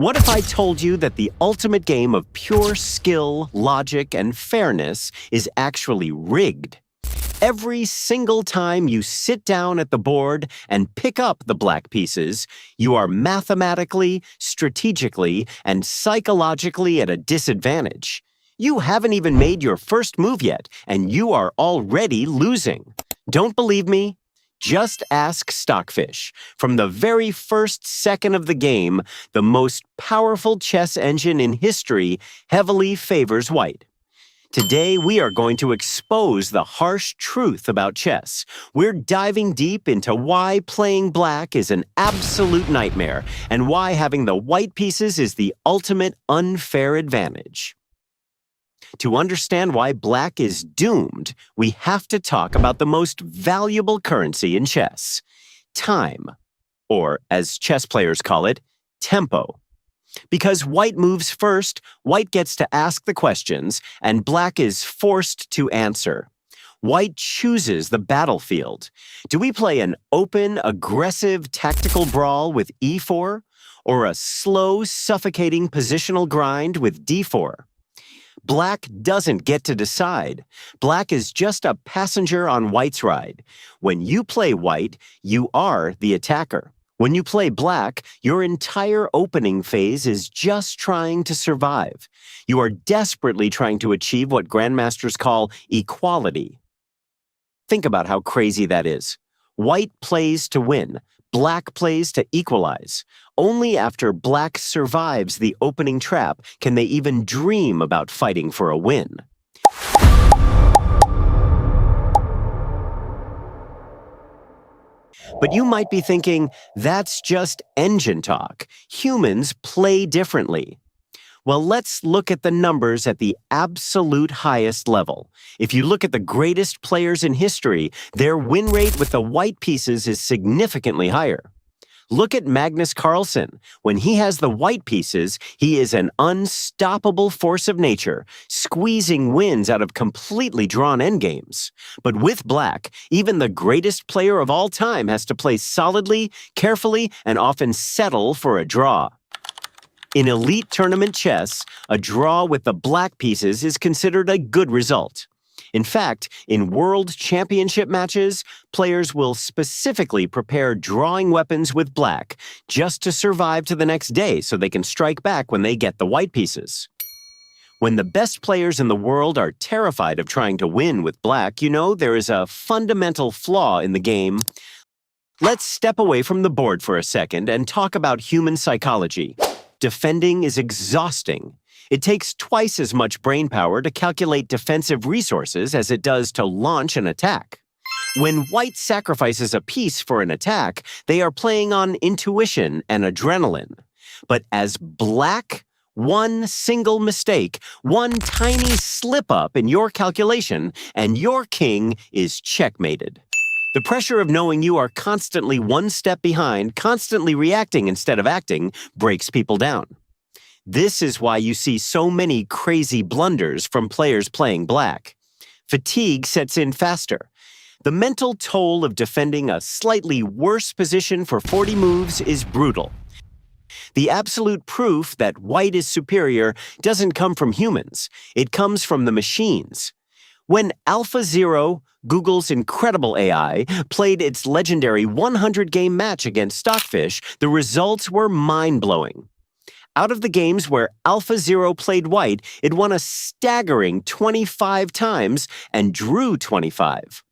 What if I told you that the ultimate game of pure skill, logic, and fairness is actually rigged? Every single time you sit down at the board and pick up the black pieces, you are mathematically, strategically, and psychologically at a disadvantage. You haven't even made your first move yet, and you are already losing. Don't believe me? Just ask Stockfish. From the very first second of the game, the most powerful chess engine in history heavily favors white. Today, we are going to expose the harsh truth about chess. We're diving deep into why playing black is an absolute nightmare and why having the white pieces is the ultimate unfair advantage. To understand why black is doomed, we have to talk about the most valuable currency in chess: time, or as chess players call it, tempo. Because white moves first, white gets to ask the questions, and black is forced to answer. White chooses the battlefield. Do we play an open, aggressive tactical brawl with e4, or a slow, suffocating positional grind with d4? Black doesn't get to decide. Black is just a passenger on white's ride. When you play white, you are the attacker. When you play black, your entire opening phase is just trying to survive. You are desperately trying to achieve what Grandmasters call equality. Think about how crazy that is. White plays to win. Black plays to equalize. Only after black survives the opening trap can they even dream about fighting for a win. But you might be thinking, that's just engine talk. Humans play differently. Well, let's look at the numbers at the absolute highest level. If you look at the greatest players in history, their win rate with the white pieces is significantly higher. Look at Magnus Carlsen. When he has the white pieces, he is an unstoppable force of nature, squeezing wins out of completely drawn endgames. But with black, even the greatest player of all time has to play solidly, carefully, and often settle for a draw. In elite tournament chess, a draw with the black pieces is considered a good result. In fact, in world championship matches, players will specifically prepare drawing weapons with black just to survive to the next day so they can strike back when they get the white pieces. When the best players in the world are terrified of trying to win with black, you know there is a fundamental flaw in the game. Let's step away from the board for a second and talk about human psychology. Defending is exhausting. It takes twice as much brainpower to calculate defensive resources as it does to launch an attack. When white sacrifices a piece for an attack, they are playing on intuition and adrenaline. But as black, one single mistake, one tiny slip-up in your calculation, and your king is checkmated. The pressure of knowing you are constantly one step behind, constantly reacting instead of acting, breaks people down. This is why you see so many crazy blunders from players playing black. Fatigue sets in faster. The mental toll of defending a slightly worse position for 40 moves is brutal. The absolute proof that white is superior doesn't come from humans. It comes from the machines. When AlphaZero, Google's incredible AI, played its legendary 100-game match against Stockfish, the results were mind-blowing. Out of the games where AlphaZero played white, it won a staggering 25 times and drew 25.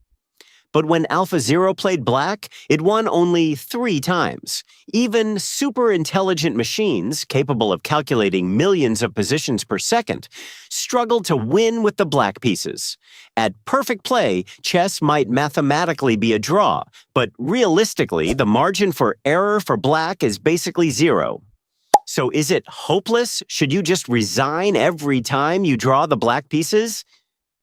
But when AlphaZero played black, it won only 3 times. Even super-intelligent machines, capable of calculating millions of positions per second, struggled to win with the black pieces. At perfect play, chess might mathematically be a draw, but realistically, the margin for error for black is basically 0. So is it hopeless? Should you just resign every time you draw the black pieces?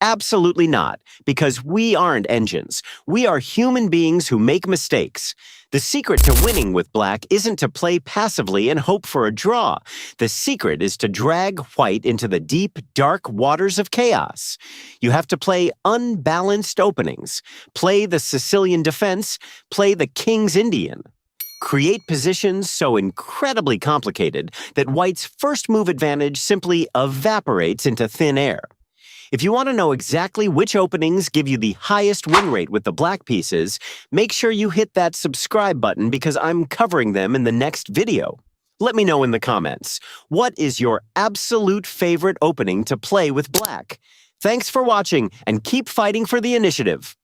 Absolutely not, because we aren't engines. We are human beings who make mistakes. The secret to winning with black isn't to play passively and hope for a draw. The secret is to drag white into the deep, dark waters of chaos. You have to play unbalanced openings. Play the Sicilian defense. Play the King's Indian. create positions so incredibly complicated that white's first move advantage simply evaporates into thin air. If you want to know exactly which openings give you the highest win rate with the black pieces, make sure you hit that subscribe button because I'm covering them in the next video. Let me know in the comments, what is your absolute favorite opening to play with black? Thanks for watching and keep fighting for the initiative.